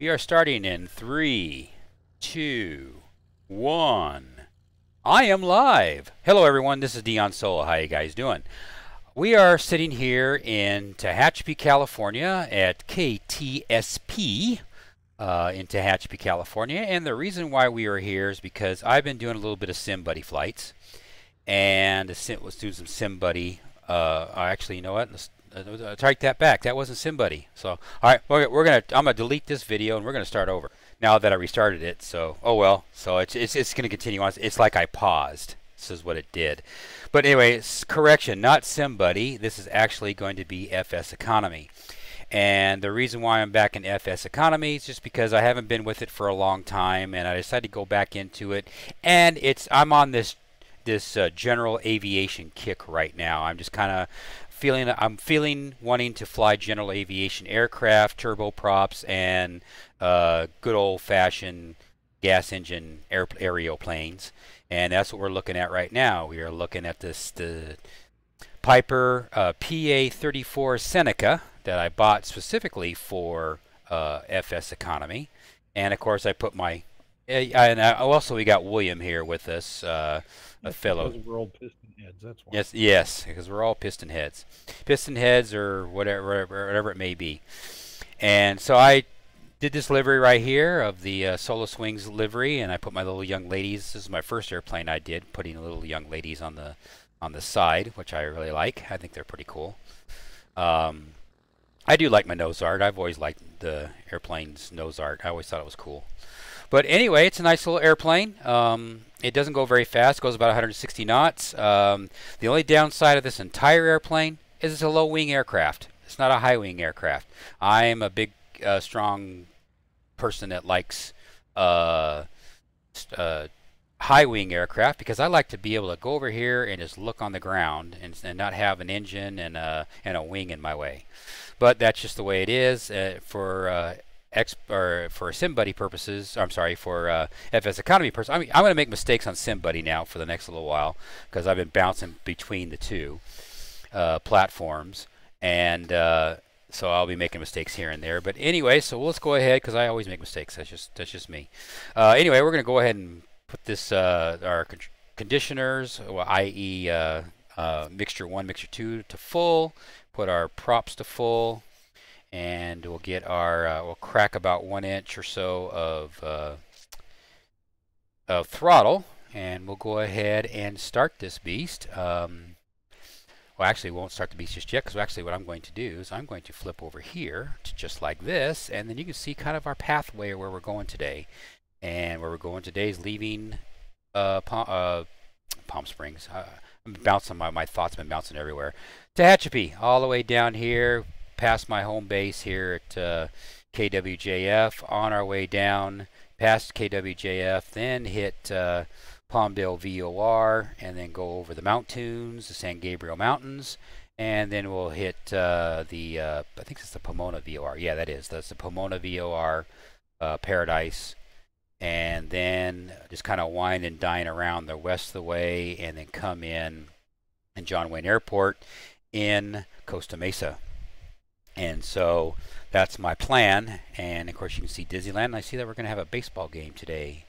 We are starting in 3, 2, 1. I am live. Hello everyone, this is Dion Sola. How you guys doing? We are sitting here in Tehachapi, California at KTSP in Tehachapi, California. And the reason why we are here is because I've been doing a little bit of SimBuddy flights. And let's do some SimBuddy. Actually, you know what? Let's take that back. That wasn't SimBuddy. So, all right, I'm gonna delete this video and we're gonna start over now that I restarted it. So, oh well. So it's gonna continue on. It's like I paused. This is what it did. But anyway, correction, not SimBuddy. This is actually going to be FS Economy. And the reason why I'm back in FS Economy is just because I haven't been with it for a long time, and I decided to go back into it. And I'm on this general aviation kick right now. I'm just kind of feeling wanting to fly general aviation aircraft, turboprops, and good old-fashioned gas engine aeroplanes. And that's what we're looking at right now. We are looking at the Piper PA-34 Seneca that I bought specifically for FS Economy. And of course I put my also we got William here with us, a fellow. Because we're all piston heads, that's why. Yes, because we're all piston heads or whatever it may be. And so I did this livery right here of the Solice Wings livery, and I put my little young ladies. This is my first airplane I did, putting little young ladies on the side, which I really like. I think they're pretty cool. I do like my nose art. I've always liked the airplane's nose art. I always thought it was cool. But anyway, it's a nice little airplane. It doesn't go very fast. It goes about 160 knots. The only downside of this entire airplane is it's a low-wing aircraft. It's not a high-wing aircraft. I'm a big, strong person that likes high-wing aircraft because I like to be able to go over here and just look on the ground and not have an engine and a wing in my way. But that's just the way it is for SimBuddy purposes. I'm sorry, for FS Economy purposes. I mean, I'm going to make mistakes on SimBuddy now for the next little while because I've been bouncing between the two platforms, and so I'll be making mistakes here and there. But anyway, so let's go ahead because I always make mistakes. That's just me. Anyway, we're going to go ahead and put this our conditioners, i.e. mixture 1, mixture 2 to full. Put our props to full. And we'll get our we'll crack about 1 inch or so of throttle, and we'll go ahead and start this beast. Well, actually, we won't start the beast just yet, because actually what I'm going to do is I'm going to flip over here to just like this, and then you can see kind of our pathway where we're going today. And where we're going today is leaving Palm Springs. I'm bouncing, my thoughts have been bouncing everywhere. Tehachapi, all the way down here, past my home base here at KWJF, on our way down past KWJF, then hit Palmdale VOR, and then go over the Mountains, the San Gabriel Mountains, and then we'll hit I think it's the Pomona VOR. Yeah, that's the Pomona VOR Paradise, and then just kind of wind and dine around the west of the way, and then come in John Wayne Airport in Costa Mesa. And so that's my plan. And of course you can see Disneyland. And I see that we're going to have a baseball game today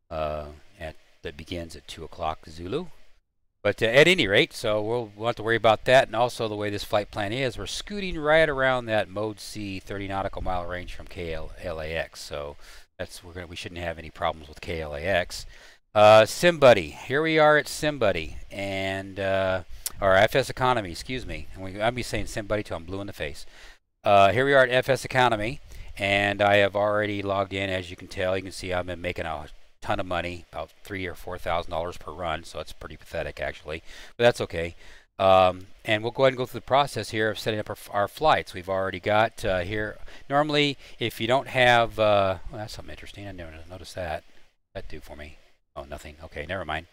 that begins at 2 o'clock Zulu. But at any rate, so we'll have to worry about that. And also the way this flight plan is, we're scooting right around that Mode C 30 nautical mile range from KLAX. So we shouldn't have any problems with KLAX. SimBuddy. Here we are at SimBuddy. And or FS Economy, excuse me. I'll be saying SimBuddy till I'm blue in the face. Here we are at FS Economy, and I have already logged in. As you can tell, you can see I've been making a ton of money, about $3,000 or $4,000 per run, so it's pretty pathetic actually, but that's okay. And we'll go ahead and go through the process here of setting up our flights. We've already got here. Normally, if you don't have, well, that's something interesting. I never noticed that. That do for me? Oh, nothing. Okay, never mind.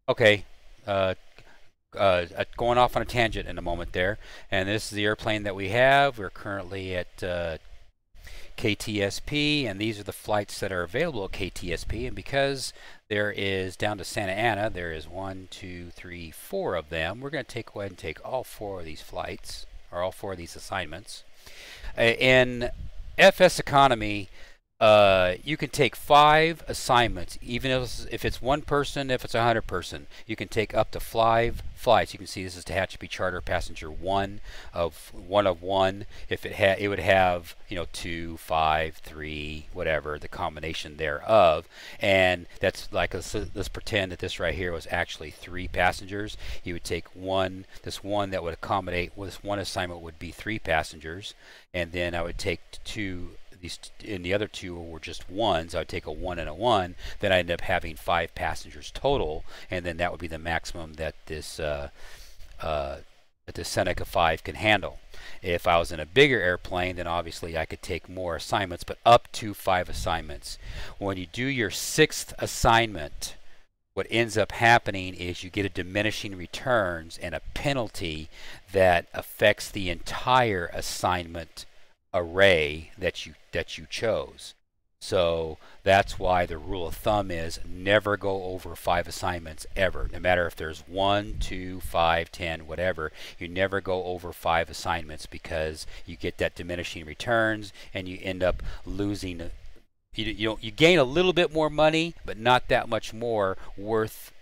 Okay. Going off on a tangent in a moment there, and this is the airplane that we have. We're currently at KTSP, and these are the flights that are available at KTSP. And because there is down to Santa Ana, there is 1, 2, 3, 4 of them. We're going to go ahead and take all 4 of these flights, or all 4 of these assignments. In FS Economy, You can take 5 assignments, even if it's one person, if it's 100 person. You can take up to 5 flights. You can see this is Tehachapi Charter Passenger 1 of 1. If it would have 2, 5, 3, whatever the combination thereof. And that's like let's pretend that this right here was actually 3 passengers. You would take this one that would accommodate this one assignment would be 3 passengers, and then I would take 2. And the other 2 were just ones. I would take a 1 and a 1. Then I end up having 5 passengers total, and then that would be the maximum that this Seneca 5 can handle. If I was in a bigger airplane, then obviously I could take more assignments, but up to 5 assignments. When you do your 6th assignment, what ends up happening is you get a diminishing returns and a penalty that affects the entire assignment array that you chose. So that's why the rule of thumb is never go over 5 assignments ever. No matter if there's 1, 2, 5, 10, whatever, you never go over 5 assignments, because you get that diminishing returns and you end up losing. You gain a little bit more money, but not that much more worth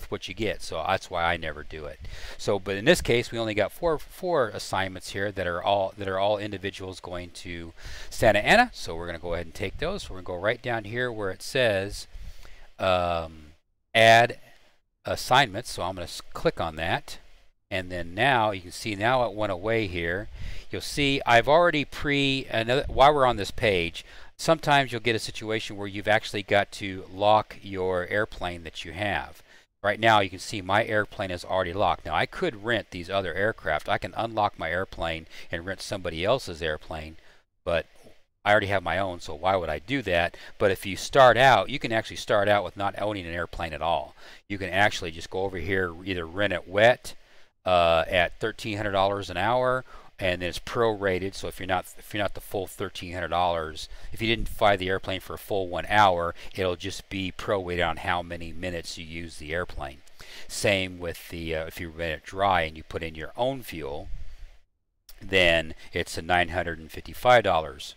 what you get. So that's why I never do it. So, but in this case, we only got four assignments here that are all individuals going to Santa Ana. So we're going to go ahead and take those. So we're going to go right down here where it says add assignments. So I'm going to click on that, and then now you can see now it went away here. You'll see I've already while we're on this page, sometimes you'll get a situation where you've actually got to lock your airplane that you have. Right now you can see my airplane is already locked. Now I could rent these other aircraft. I can unlock my airplane and rent somebody else's airplane, but I already have my own, so why would I do that? But if you start out, you can actually start out with not owning an airplane at all. You can actually just go over here, either rent it wet at $1,300 an hour, and then it's prorated. So if you're not the full $1,300, if you didn't fly the airplane for a full 1 hour, it'll just be prorated on how many minutes you use the airplane. Same with the if you rent it dry and you put in your own fuel, then it's a $955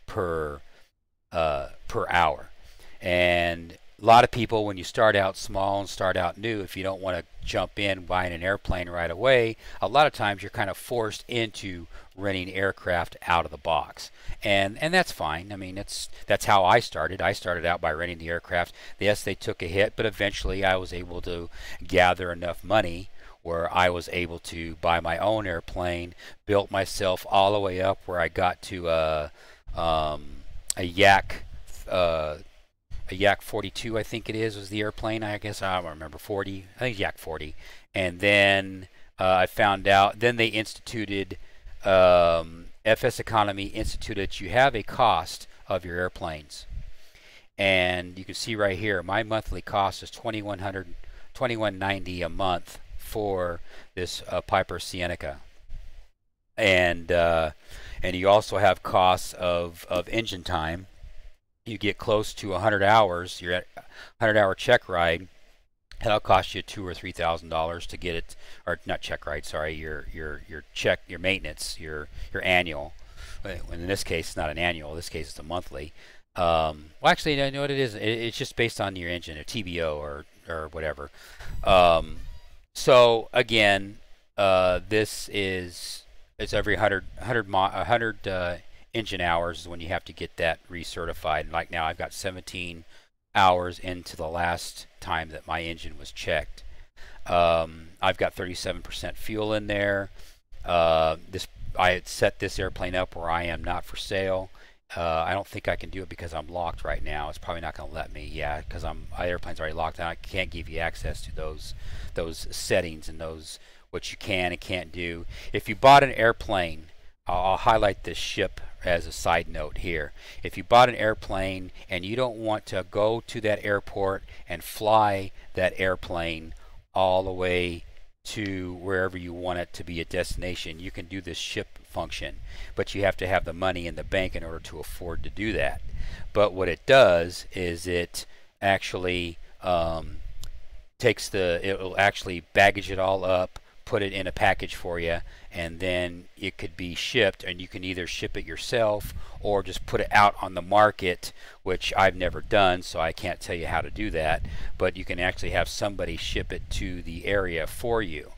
per hour. And a lot of people, when you start out small and start out new, if you don't want to jump in buying an airplane right away, a lot of times you're kind of forced into renting aircraft out of the box, and that's fine. I mean, that's how I started. I started out by renting the aircraft. Yes, they took a hit, but eventually I was able to gather enough money where I was able to buy my own airplane, built myself all the way up where I got to a Yak. A Yak 42, I think it was the airplane. I guess I don't remember 40. I think Yak 40. And then I found out. Then they instituted FS Economy instituted you have a cost of your airplanes, and you can see right here my monthly cost is $2,190 a month for this Piper Seneca, and you also have costs of engine time. You get close to 100 hours, you're at 100-hour check ride, that'll cost you $2,000 or $3,000 to get it, or not check ride, sorry, your maintenance, your annual. In this case, it's not an annual. In this case, it's a monthly. Well, actually, I know what it is. It's just based on your engine, a TBO or whatever. So again, this it's every 100 engine hours is when you have to get that recertified. And like now I've got 17 hours into the last time that my engine was checked. I've got 37% fuel in there. I had set this airplane up where I am not for sale. I don't think I can do it because I'm locked right now. It's probably not going to let me. Yeah, because my airplane's already locked and I can't give you access to those settings and those what you can and can't do. If you bought an airplane, I'll highlight this ship as a side note here. If you bought an airplane and you don't want to go to that airport and fly that airplane all the way to wherever you want it to be a destination, you can do this ship function, but you have to have the money in the bank in order to afford to do that. But what it does is it actually it'll actually baggage it all up, put it in a package for you, and then it could be shipped, and you can either ship it yourself or just put it out on the market, which I've never done, so I can't tell you how to do that, but you can actually have somebody ship it to the area for you.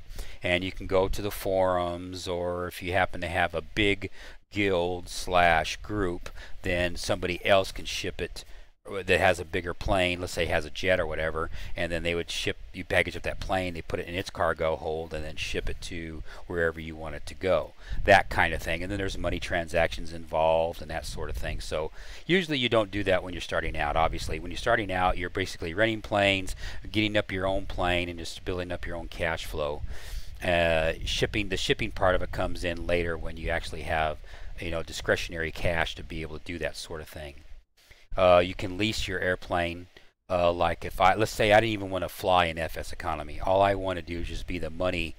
And you can go to the forums, or if you happen to have a big guild / group, then somebody else can ship it that has a bigger plane, let's say has a jet or whatever, and then they would you package up that plane, they put it in its cargo hold, and then ship it to wherever you want it to go. That kind of thing. And then there's money transactions involved and that sort of thing. So usually you don't do that when you're starting out. Obviously, when you're starting out, you're basically renting planes, getting up your own plane, and just building up your own cash flow. The shipping part of it comes in later when you actually have, discretionary cash to be able to do that sort of thing. You can lease your airplane. Like let's say I didn't even want to fly in FS economy. All I want to do is just be the money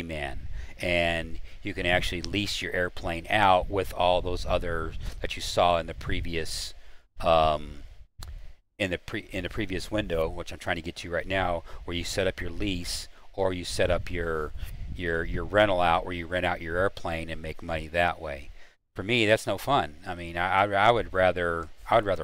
man, and you can actually lease your airplane out with all those others that you saw in the previous previous window, which I'm trying to get to right now, where you set up your lease or you set up your rental out, where you rent out your airplane and make money that way. For me, that's no fun. I mean, I would rather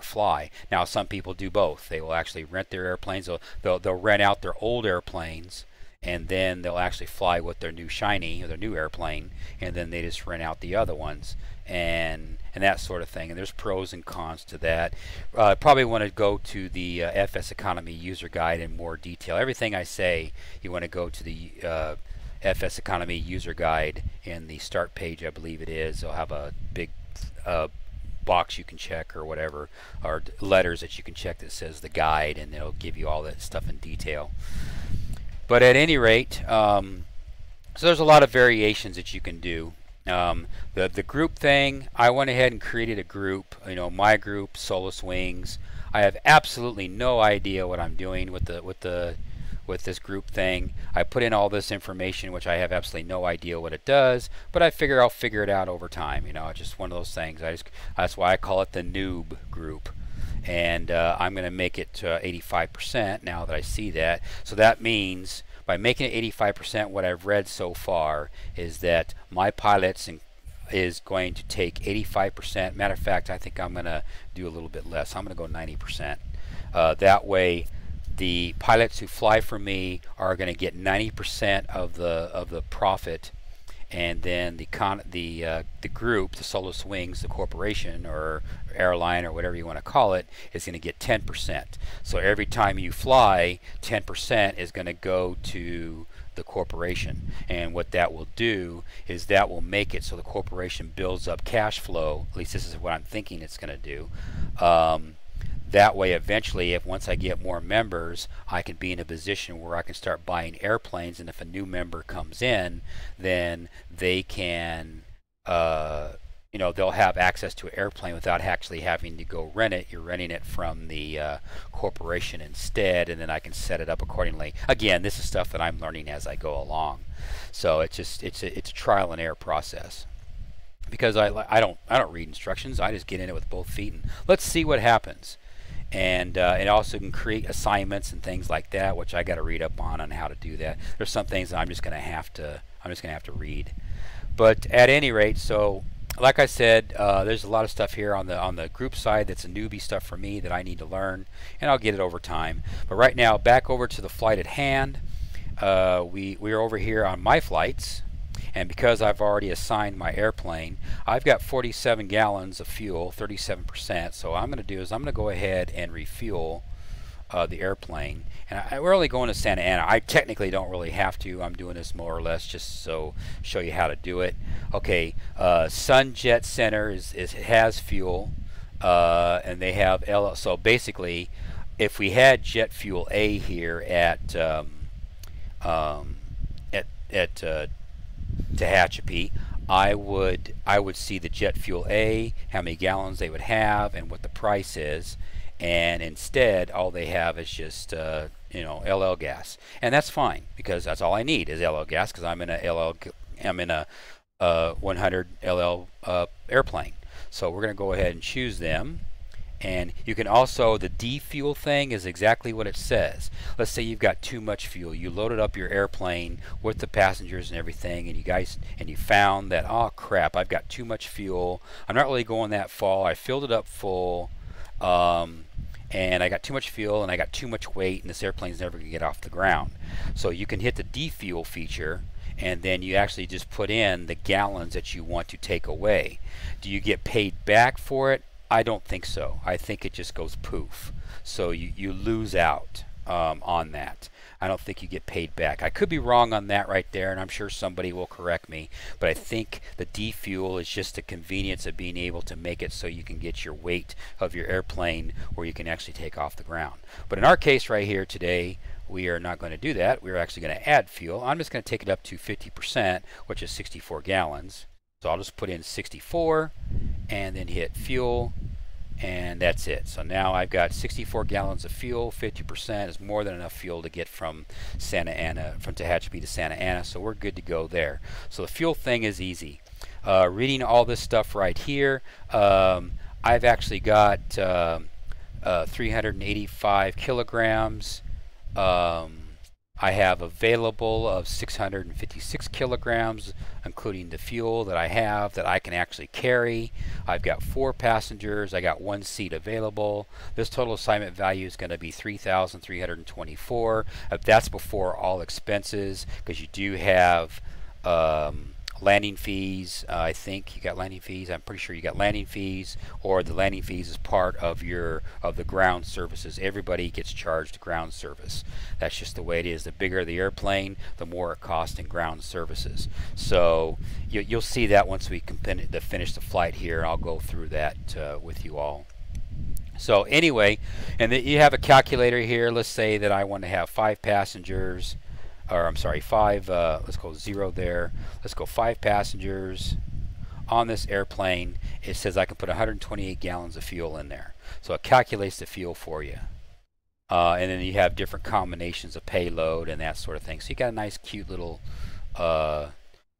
fly. Now, some people do both. They will actually rent their airplanes. They'll rent out their old airplanes, and then they'll actually fly with their new shiny or their new airplane, and then they just rent out the other ones and that sort of thing. And there's pros and cons to that. Probably want to go to the FS Economy user guide in more detail. Everything I say, you want to go to the FS Economy user guide in the start page, I believe it is. They'll have a big box you can check or whatever, or letters that you can check that says the guide, and it'll give you all that stuff in detail. But at any rate, so there's a lot of variations that you can do. The group thing, I went ahead and created a group, my group, Solice Wings. I have absolutely no idea what I'm doing with this group thing. I put in all this information, which I have absolutely no idea what it does, but I figure I'll figure it out over time. It's just one of those things. That's why I call it the noob group. And I'm going to make it to 85% now that I see that. So that means by making it 85%, what I've read so far is that my pilots is going to take 85%. Matter of fact, I think I'm going to do a little bit less. I'm going to go 90%. That way, the pilots who fly for me are going to get 90% of the profit, and then the group, the Solice Wings, the corporation or airline or whatever you want to call it, is going to get 10%. So every time you fly, 10% is going to go to the corporation. And what that will do is that will make it so the corporation builds up cash flow. At least this is what I'm thinking it's going to do. That way, eventually, once I get more members, I can be in a position where I can start buying airplanes, and if a new member comes in, then they can, they'll have access to an airplane without actually having to go rent it. You're renting it from the corporation instead, and then I can set it up accordingly. Again, this is stuff that I'm learning as I go along, so it's a trial and error process. Because I don't read instructions. I just get in it with both feet and let's see what happens. And it also can create assignments and things like that, which I got to read up on how to do that. There's some things that I'm just going to have to read. But at any rate, so like I said, there's a lot of stuff here on the group side that's a newbie stuff for me that I need to learn, and I'll get it over time. But right now, back over to the flight at hand. We're over here on my flights. And because I've already assigned my airplane, I've got 47 gallons of fuel, 37%. So what I'm going to do is I'm going to go ahead and refuel the airplane. And we're only going to Santa Ana. I technically don't really have to. I'm doing this more or less just so show you how to do it. Okay, Sun Jet Center has fuel, and they have so basically, if we had jet fuel A here at Tehachapi, I would see the jet fuel A, how many gallons they would have, and what the price is. And instead, all they have is just LL gas, and that's fine because that's all I need is LL gas because I'm in a 100 LL airplane. So we're going to go ahead and choose them, And you can also, the defuel thing is exactly what it says. Let's say you've got too much fuel. You loaded up your airplane with the passengers and everything, and you found that, oh crap, I've got too much fuel. I'm not really going that far. I filled it up full, and I got too much fuel, and I got too much weight, and this airplane's never going to get off the ground. So you can hit the defuel feature, and then you actually just put in the gallons that you want to take away. Do you get paid back for it? I don't think so. I think it just goes poof. So you lose out on that. I don't think you get paid back. I could be wrong on that right there, and I'm sure somebody will correct me. But I think the defuel is just the convenience of being able to make it so you can get your weight of your airplane where you can actually take off the ground. But in our case right here today, we are not going to do that. We're actually going to add fuel. I'm just going to take it up to 50%, which is 64 gallons. So I'll just put in 64 and then hit fuel, and that's it. So now I've got 64 gallons of fuel. 50% is more than enough fuel to get from Santa Ana, from Tehachapi to Santa Ana, so we're good to go there. So the fuel thing is easy. Reading all this stuff right here, I've actually got 385 kilograms. I have available of 656 kilograms, including the fuel that I have that I can actually carry. I've got 4 passengers. I got 1 seat available. This total assignment value is going to be $3,324. That's before all expenses, because you do have landing fees. I think you got landing fees. I'm pretty sure you got landing fees, or the landing fees is part of the ground services. Everybody gets charged ground service. That's just the way it is. The bigger the airplane, the more it costs in ground services. So you'll see that once we finish the flight here. I'll go through that with you all. So anyway, and you have a calculator here. Let's say that I want to have 5 passengers. Or I'm sorry, 5, let's go 0 there. Let's go 5 passengers on this airplane. It says I can put 128 gallons of fuel in there. So it calculates the fuel for you. And then you have different combinations of payload and that sort of thing. So you got a nice cute little, and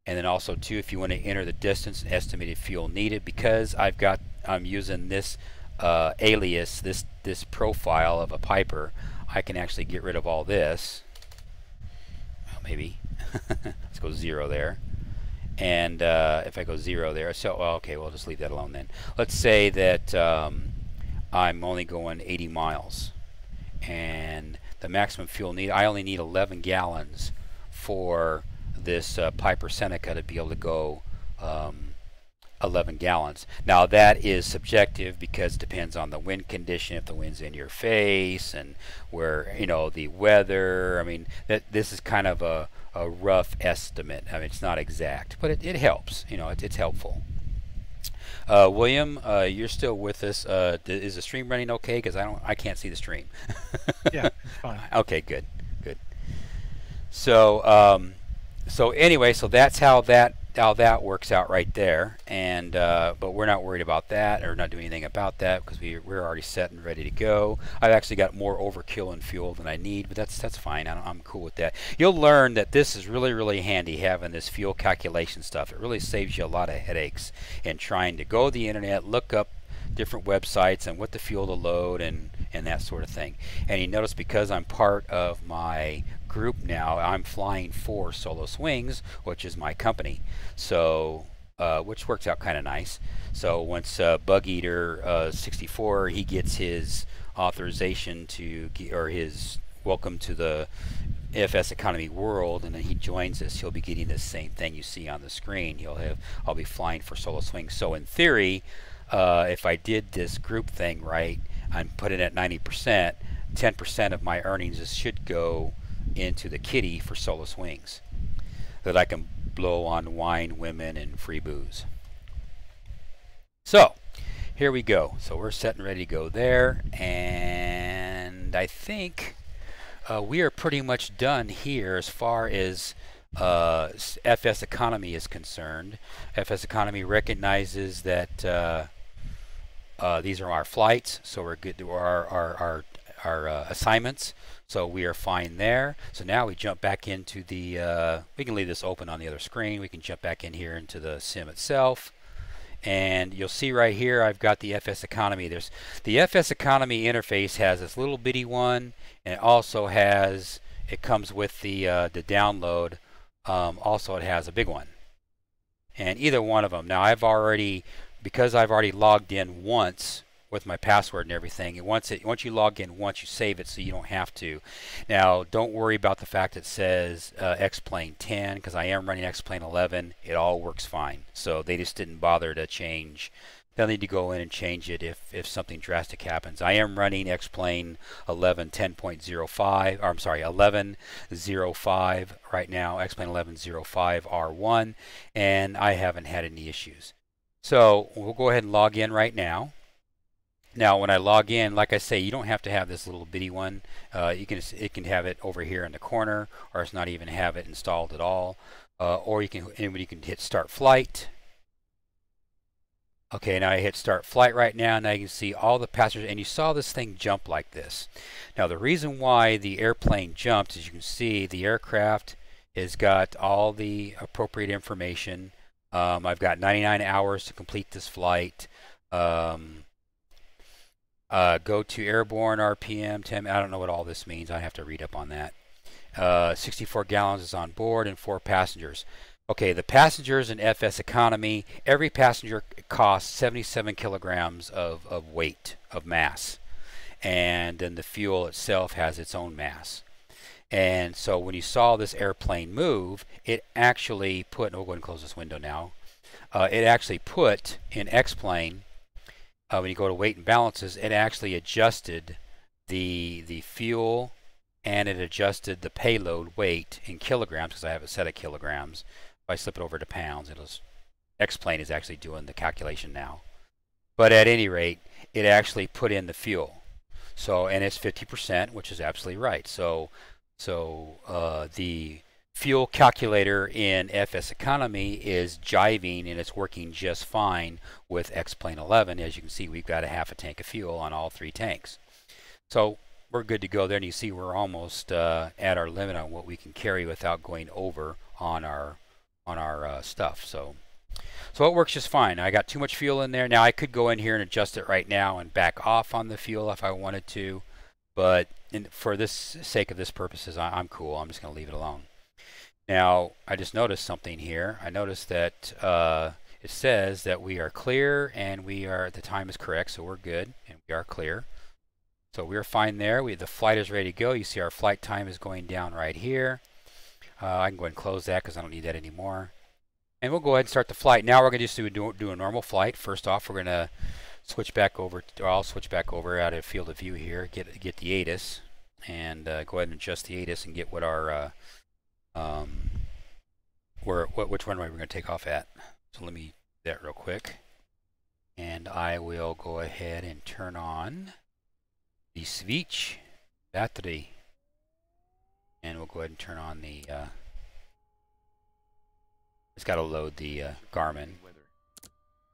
then also too, if you want to enter the distance and estimated fuel needed, because I'm using this alias, this profile of a Piper, I can actually get rid of all this. Maybe let's go 0 there, and if I go 0 there, so okay, we'll just leave that alone then. Let's say that I'm only going 80 miles, and the maximum fuel need, I only need 11 gallons for this Piper Seneca to be able to go 11 gallons. Now that is subjective because it depends on the wind condition, if the wind's in your face, and where, you know, the weather. I mean, this is kind of a rough estimate. I mean, it's not exact, but it helps. You know, it's helpful. William, you're still with us. Is the stream running okay? Because I can't see the stream. Yeah, it's fine. Okay, good. So so anyway, so that's how that works out right there, and but we're not worried about that, or not doing anything about that, because we're already set and ready to go. I've actually got more overkill in fuel than I need, but that's fine. I'm cool with that. You'll learn that this is really handy, having this fuel calculation stuff. It really saves you a lot of headaches in trying to go to the internet, look up different websites and what the fuel to load and that sort of thing. And you notice, because I'm part of my group now, I'm flying for Solice Wings, which is my company, so which works out kind of nice. So once Bug Eater 64, he gets his authorization to, or his welcome to the FS economy world, and then he joins us, he'll be getting the same thing you see on the screen. I'll be flying for Solice Wings. So in theory, if I did this group thing right and put it at 90%, 10% of my earnings should go into the kitty for Solice Wings, that I can blow on wine, women, and free booze. So here we go. So we're set and ready to go there, and I think we are pretty much done here as far as FS economy is concerned. FS economy recognizes that these are our flights, so we're good to our assignments, so we are fine there. So now we jump back into the we can leave this open on the other screen. We can jump back in here into the sim itself, And you'll see right here I've got the FS Economy. There's the FS Economy interface has this little bitty one, and it also has, it comes with the download. Also it has a big one. And either one of them. Now because I've already logged in once with my password and everything, and once you log in once, you save it so you don't have to. Now don't worry about the fact it says X-Plane 10, because I am running X-Plane 11. It all works fine. So they just didn't bother to change. They'll need to go in and change it if something drastic happens. I am running X-Plane 11 10.05, or I'm sorry, 11.05 right now, X-Plane 11.05 R1, and I haven't had any issues. So we'll go ahead and log in right now. Now, when I log in, like I say, you don't have to have this little bitty one. It can have it over here in the corner, or it's not even have it installed at all. Or anybody can hit Start Flight. Okay, now I hit Start Flight right now. Now you can see all the passengers, and you saw this thing jump like this. Now, the reason why the airplane jumped, as you can see, the aircraft has got all the appropriate information. I've got 99 hours to complete this flight. Go to airborne RPM 10. I don't know what all this means. I have to read up on that. 64 gallons is on board and 4 passengers. Okay, the passengers in FS Economy, every passenger costs 77 kilograms of weight, of mass. And then the fuel itself has its own mass. And so when you saw this airplane move, it actually put, we'll go ahead and close this window now. It actually put in X-Plane, when you go to weight and balances, it actually adjusted the fuel, and it adjusted the payload weight in kilograms, because I have it set at kilograms. If I slip it over to pounds, X-Plane is actually doing the calculation now. But at any rate, it actually put in the fuel. So, and it's 50%, which is absolutely right. So the fuel calculator in FS Economy is jiving, and it's working just fine with X-Plane 11. As you can see, we've got a half a tank of fuel on all 3 tanks. So we're good to go there, and you see we're almost at our limit on what we can carry without going over on our stuff. So it works just fine. I got too much fuel in there. Now I could go in here and adjust it right now and back off on the fuel if I wanted to, but for this sake of this purposes, I'm cool. I'm just going to leave it alone. Now, I just noticed something here. I noticed that it says that we are clear, and the time is correct, so we're good, and we are clear. So we're fine there. The flight is ready to go. You see our flight time is going down right here. I can go ahead and close that because I don't need that anymore. And we'll go ahead and start the flight. Now we're going to just do a normal flight. First off, we're going to switch back over, or I'll switch back over out of field of view here, get the ATIS, and go ahead and adjust the ATIS and get what our which runway we're going to take off at. So let me do that real quick, and I will go ahead and turn on the switch battery, and we'll go ahead and turn on the it's got to load the Garmin.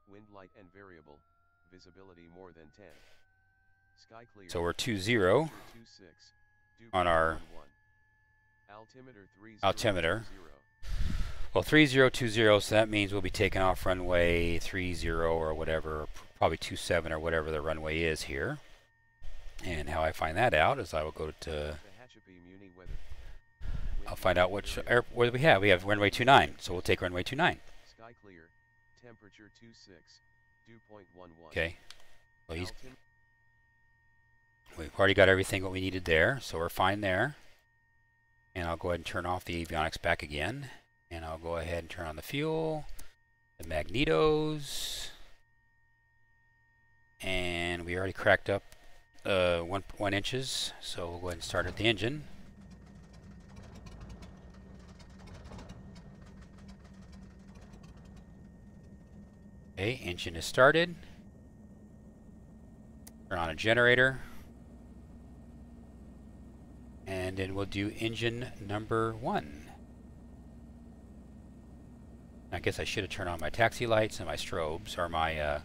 Wind light and variable, visibility more than 10. Sky clear. So we're 20 on our altimeter. Well, 3020, so that means we'll be taking off runway 30 or whatever, probably 27 or whatever the runway is here. And how I find that out is I will go to, I'll find out which what do we have. We have runway 29, so we'll take runway 29. Sky clear, temperature 26, dew point 11. Okay. Well, we've already got everything what we needed there, so we're fine there. And I'll go ahead and turn off the avionics back again. And I'll go ahead and turn on the fuel, the magnetos, and we already cracked up 1 inches, so we'll go ahead and start at the engine. Okay, engine is started. Turn on a generator. And then we'll do engine number 1. I guess I should have turned on my taxi lights and my strobes, or my,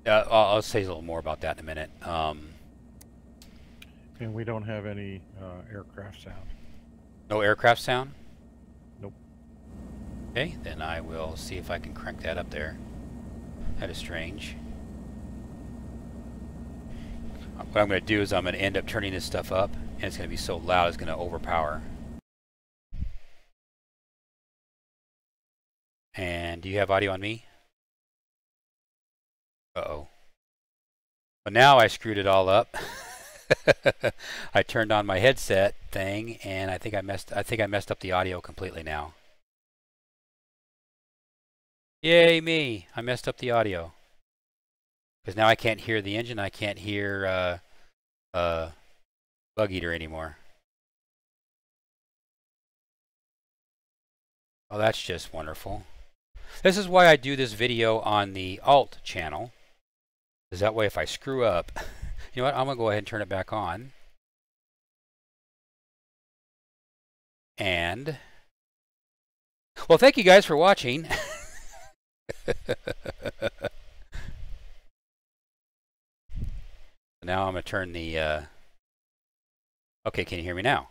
I'll say a little more about that in a minute. And we don't have any aircraft sound. No aircraft sound? Nope. Okay, then I will see if I can crank that up there. That is strange. What I'm going to do is I'm going to end up turning this stuff up, and it's going to be so loud it's going to overpower. And do you have audio on me? Uh-oh. Well, now I screwed it all up. I turned on my headset thing, and I think I messed up the audio completely now. Yay me! I messed up the audio. Because now I can't hear the engine, I can't hear Bug Eater anymore. Oh, that's just wonderful. This is why I do this video on the Alt channel. Because that way if I screw up, you know what, I'm going to go ahead and turn it back on. And, well, thank you guys for watching. Now I'm going to turn the, okay, can you hear me now?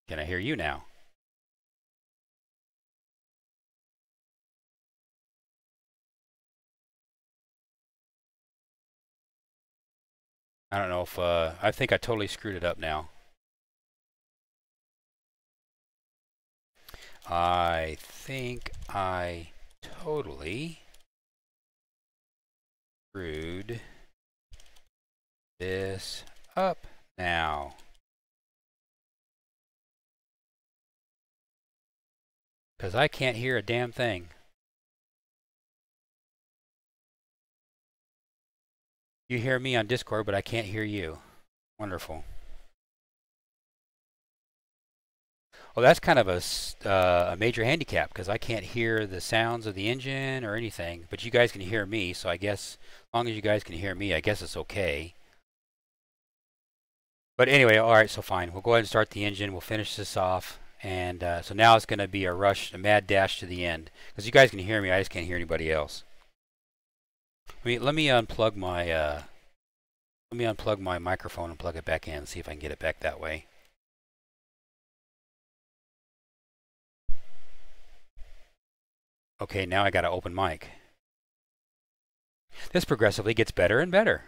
Can I hear you now? I don't know if, I think I totally screwed it up now. I think I totally screwed this up now. Because I can't hear a damn thing. You hear me on Discord, but I can't hear you. Wonderful. Well, that's kind of a major handicap because I can't hear the sounds of the engine or anything, but you guys can hear me, so I guess as long as you guys can hear me, I guess it's okay. But anyway, all right, so fine. We'll go ahead and start the engine. We'll finish this off. And so now it's going to be a rush, a mad dash to the end. Because you guys can hear me, I just can't hear anybody else. Let me unplug my microphone and plug it back in and see if I can get it back that way. Okay, now I got an open mic. This progressively gets better and better.